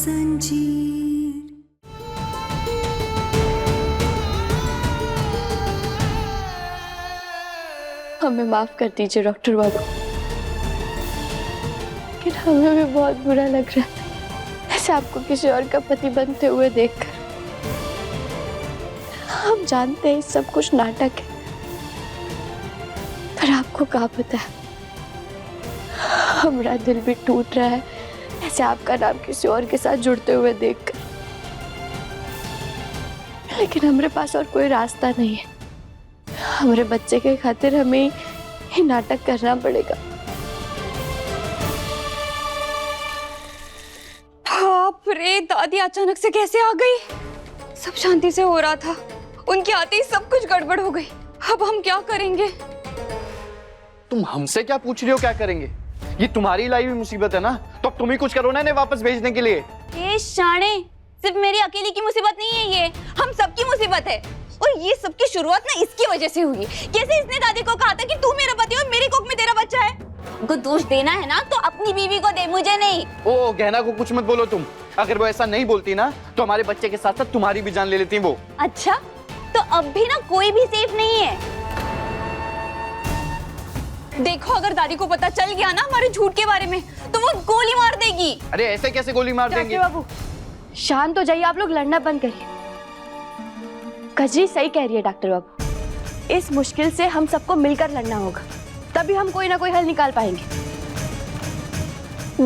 संजीर। हमें माफ कर दीजिए डॉक्टर बाबू, लेकिन हमें भी बहुत बुरा लग रहा है ऐसे आपको किसी और का पति बनते हुए देखकर। हम जानते हैं सब कुछ नाटक है, पर आपको क्या पता है, हमारा दिल भी टूट रहा है ऐसे आपका नाम किसी और के साथ जुड़ते हुए देखकर। लेकिन हमारे पास और कोई रास्ता नहीं है। हमारे बच्चे के खातिर हमें ये नाटक करना पड़ेगा। बाप रे, दादी अचानक से कैसे आ गई? सब शांति से हो रहा था, उनके आते ही सब कुछ गड़बड़ हो गई। अब हम क्या करेंगे? तुम हमसे क्या पूछ रही हो क्या करेंगे? ये तुम्हारी लाई हुई मुसीबत है ना, तो अब तुम ही कुछ करो ना इन्हें वापस भेजने के लिए। ये शाणे, सिर्फ मेरी अकेली की मुसीबत नहीं है, ये हम सबकी मुसीबत है। और ये सबकी शुरुआत ना इसकी वजह से हुई। कैसे इसने दादी को कहा था कि तू मेरा पति और मेरी कोख में तेरा बच्चा है। उनको दोष देना है ना तो अपनी बीवी को दे, मुझे नहीं। ओ गहना को कुछ मत बोलो तुम। अगर वो ऐसा नहीं बोलती ना तो हमारे बच्चे के साथ साथ तुम्हारी भी जान ले लेती वो। अच्छा, तो अब भी ना कोई भी सेफ नहीं है। देखो, अगर दादी को पता चल गया ना हमारे झूठ के बारे में तो वो गोली मार देगी। अरे ऐसे कैसे गोली मार देंगे? डॉक्टर बाबू शांत हो जाइए, आप लोग लड़ना बंद करिए। कजरी सही कह रही है डॉक्टर बाबू, इस मुश्किल से हम सबको मिलकर लड़ना होगा, तभी हम कोई ना कोई हल निकाल पाएंगे।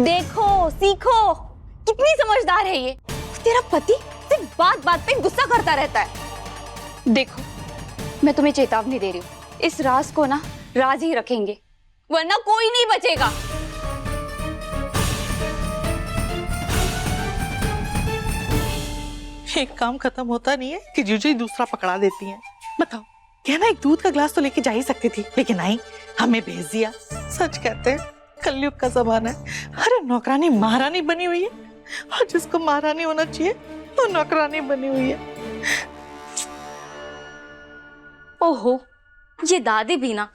देखो, सीखो, कितनी समझदार है ये। तेरा पति सिर्फ बात बात पे गुस्सा करता रहता है। देखो, मैं तुम्हें चेतावनी दे रही हूँ, इस राज को ना राज ही रखेंगे, वरना कोई नहीं बचेगा। एक काम खत्म होता नहीं है कि जीजू ही दूसरा पकड़ा देती हैं। बताओ, क्या ना एक दूध का ग्लास तो लेके जा ही सकती थी, लेकिन नहीं, हमें भेज दिया। सच कहते हैं कलयुग का जमाना है। अरे नौकरानी महारानी बनी हुई है और जिसको महारानी होना चाहिए वो नौकरानी बनी हुई है। ओहो, ये दादी भी ना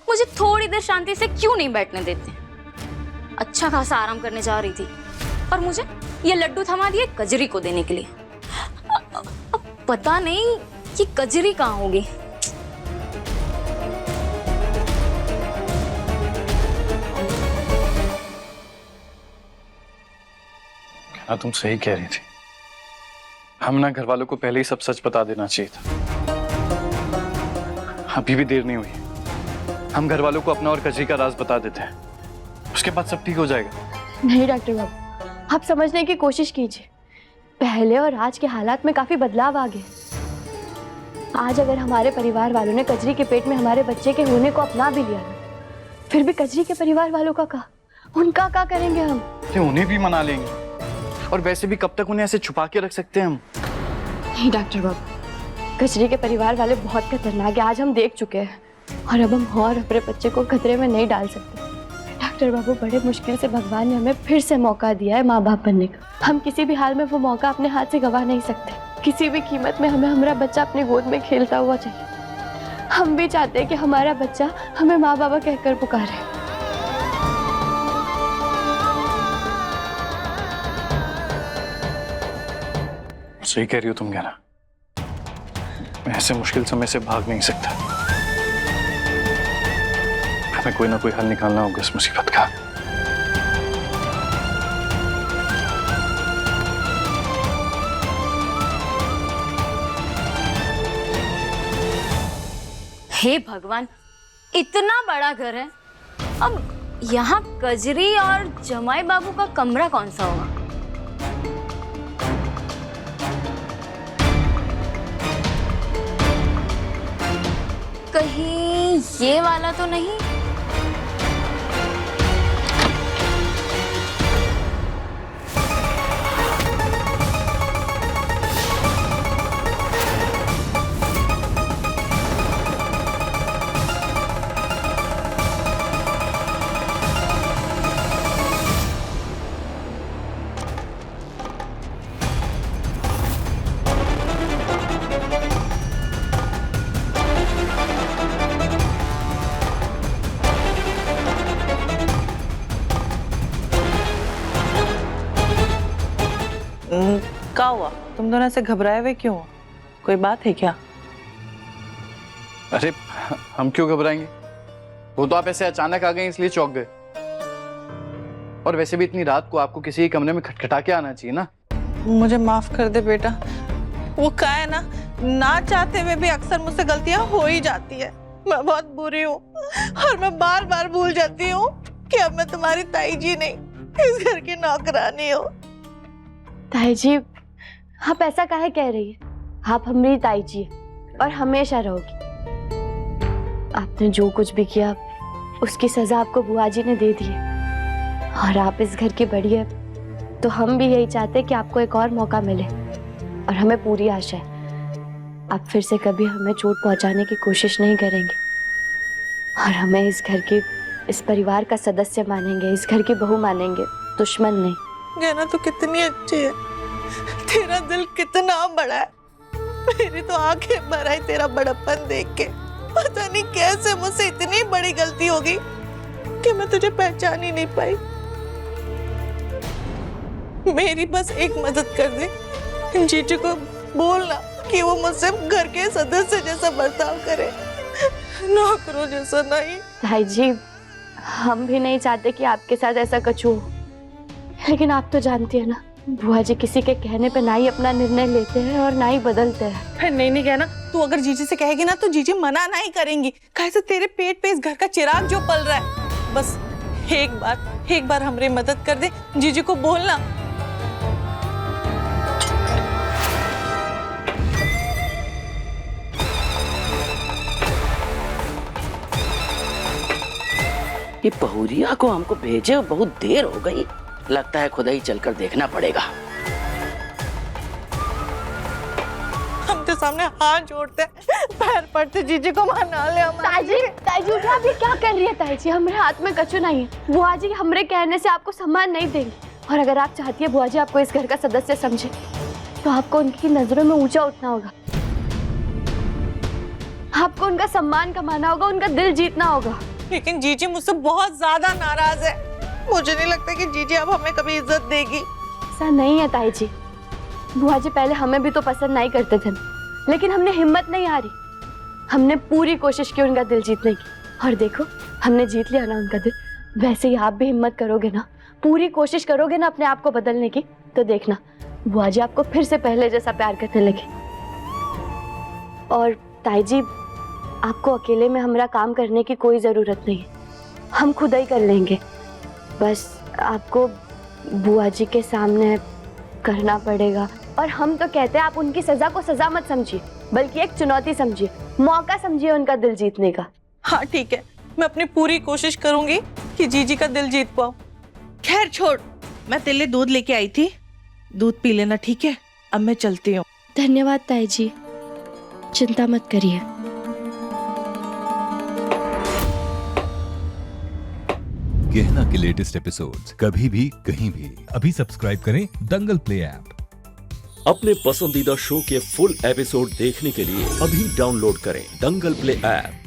मुझे थोड़ी देर शांति से क्यों नहीं बैठने देते। अच्छा खासा आराम करने जा रही थी और मुझे ये लड्डू थमा दिए कजरी को देने के लिए। अब पता नहीं कि कजरी कहाँ होगी। हाँ, तुम सही कह रही थी। हम ना घर वालों को पहले ही सब सच बता देना चाहिए था। अभी भी देर नहीं हुई, हम घर वालों को अपना और कजरी का राज बता देते हैं, उसके बाद सब ठीक हो जाएगा। नहीं डॉक्टर बाबू, आप समझने की कोशिश कीजिए। पहले और आज के हालात में काफी बदलाव आ गए। आज अगर हमारे परिवार वालों ने कजरी के पेट में हमारे बच्चे के होने को अपना भी लिया ना, फिर भी कजरी के परिवार वालों का उनका क्या करेंगे हम? उन्हें भी मना लेंगे, और वैसे भी कब तक उन्हें ऐसे छुपा के रख सकते हैं हम? नहीं डॉक्टर बाबू, कजरी के परिवार वाले बहुत खतरनाक है, आज हम देख चुके हैं, और अब हम और अपने बच्चे को खतरे में नहीं डाल सकते। डॉक्टर बाबू, बड़े मुश्किल से भगवान ने हमें फिर से मौका दिया है माँ बाप बनने का। हम किसी भी हाल में वो मौका अपने हाथ से गवा नहीं सकते। किसी भी कीमत में हमें हमारा बच्चा अपनी गोद में खेलता हुआ चाहिए। हम भी चाहते हैं कि हमारा बच्चा हमें माँ बाबा कहकर पुकारे। सही कह रही हो तुम गहना, मैं ऐसे मुश्किल समय से भाग नहीं सकता। हमें कोई ना कोई हल निकालना होगा इस मुसीबत का। हे भगवान, इतना बड़ा घर है, अब यहाँ कजरी और जमाई बाबू का कमरा कौन सा होगा? कहीं ये वाला तो नहीं? क्या हुआ? तुम दोनों ऐसे घबराए हुए क्यों हो? कोई बात है क्या? अरे हम क्यों घबराएंगे? वो तो आप ऐसे अचानक आ गए इसलिए चौंक गए। और वैसे भी इतनी रात को आपको किसी के कमरे में खटखटा के आना चाहिए ना। मुझे माफ कर दे बेटा। वो क्या है ना चाहते हुए भी अक्सर मुझसे गलतियां हो ही जाती है। मैं बहुत बुरी हूँ और मैं बार बार भूल जाती हूँ कि अब मैं तुम्हारी ताई जी नहीं, इस घर की नौकरानी हूँ। ताई जी, आप ऐसा काहे कह रही है? आप हमारी ताई जी है और हमेशा रहोगी। आपने जो कुछ भी किया उसकी सजा आपको बुआ जी ने दे दी है और आप इस घर की बड़ी है, तो हम भी यही चाहते हैं कि आपको एक और मौका मिले। और हमें पूरी आशा है आप फिर से कभी हमें चोट पहुंचाने की कोशिश नहीं करेंगे और हमें इस घर की, इस परिवार का सदस्य मानेंगे, इस घर की बहू मानेंगे, दुश्मन नहीं। गहना तो कितनी अच्छी है, तेरा दिल कितना बड़ा है। मेरी तो आंखें भर आई तेरा बड़प्पन देख के। पता नहीं कैसे मुझसे इतनी बड़ी गलती होगी कि मैं तुझे पहचान ही नहीं पाई। मेरी बस एक मदद कर दे, जीजू को बोलना कि वो मुझसे घर के सदस्य जैसा बर्ताव करे, नौकरों जैसा नहीं। भाई जी, हम भी नहीं चाहते कि आपके साथ ऐसा कुछ हो, लेकिन आप तो जानती है ना, बुआ जी किसी के कहने पे ना ही अपना निर्णय लेते हैं और ना ही बदलते हैं। नहीं कहना, तू अगर जीजी से कहेगी ना तो जीजी मना नहीं करेंगी। कैसे तेरे पेट पे इस घर का चिराग जो पल रहा है। बस एक बार हमारी मदद कर दे, जीजी को बोलना। ये पहुरिया को हमको भेजे बहुत देर हो गई, लगता है खुद ही चलकर देखना पड़ेगा। हम तो सामने हाथ जोड़ते पैर पड़ते, जीजी को मना ले। ताई जी उठो, आप ये क्या कर रही है? ताई जी, हमारे हाथ में कछु नहीं है। बुआ जी हमरे कहने से आपको सम्मान नहीं देंगे और अगर आप चाहती है बुआ जी आपको इस घर का सदस्य समझे तो आपको उनकी नजरों में ऊंचा उठना होगा। आपको उनका सम्मान कमाना होगा, उनका दिल जीतना होगा। लेकिन जीजी मुझसे बहुत ज्यादा नाराज है। मुझे नहीं लगता कि जीजी अब हमें कभी इज्जत देगी। ऐसा नहीं है ताई जी, बुआ जी पहले हमें भी तो पसंद नहीं करते थे, लेकिन हमने हिम्मत नहीं हारी। हमने पूरी कोशिश की उनका दिल जीतने की और देखो हमने जीत लिया ना उनका दिल। वैसे ही आप भी हिम्मत करोगे ना, पूरी कोशिश करोगे ना अपने आप को बदलने की, तो देखना बुआ जी आपको फिर से पहले जैसा प्यार करने लगे। और ताई जी, आपको अकेले में हमारा काम करने की कोई जरूरत नहीं है, हम खुद ही कर लेंगे। बस आपको बुआ जी के सामने करना पड़ेगा। और हम तो कहते हैं आप उनकी सजा को सजा मत समझिए, बल्कि एक चुनौती समझिए, मौका समझिए उनका दिल जीतने का। हाँ ठीक है, मैं अपनी पूरी कोशिश करूंगी कि जीजी का दिल जीत पाऊं। खैर छोड़, मैं तेरे लिए दूध लेके आई थी, दूध पी लेना, ठीक है? अब मैं चलती हूँ। धन्यवाद ताई जी, चिंता मत करिए। गहना के लेटेस्ट एपिसोड्स कभी भी कहीं भी अभी सब्सक्राइब करें दंगल प्ले ऐप। अपने पसंदीदा शो के फुल एपिसोड देखने के लिए अभी डाउनलोड करें दंगल प्ले ऐप।